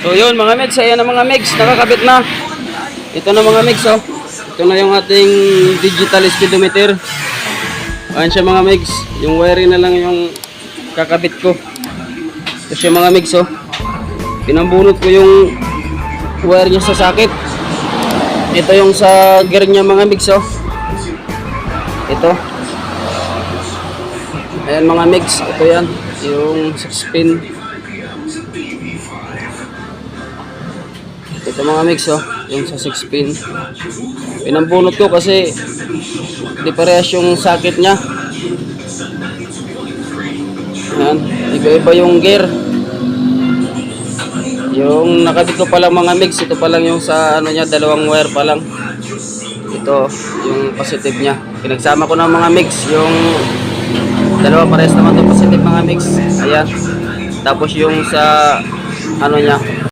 So yun mga mix, ayan na mga mix, nakakabit na. Ito na mga mix, oh. Ito na yung ating digital speedometer. Ayan siya mga mix, yung wiring na lang yung kakabit ko. Ito siya mga mix, oh. Pinambunot ko yung wire niya sa socket. Ito yung sa gear niya mga mix, oh. Ito. Ayan mga mix, ito yan, yung 6 pin. Ito mga mix, oh, yung sa 6 pin. Pinambunot ko kasi di parehas yung socket nya. Ayan, iba-iba yung gear. Yung nakabit ko pa lang mga mix, ito pa lang yung sa ano nya, dalawang wire pa lang. Ito yung positive nya. Pinagsama ko ng mga mix, yung dalawa parehas naman to positive mga mix. Ayan. Tapos yung sa ano nya,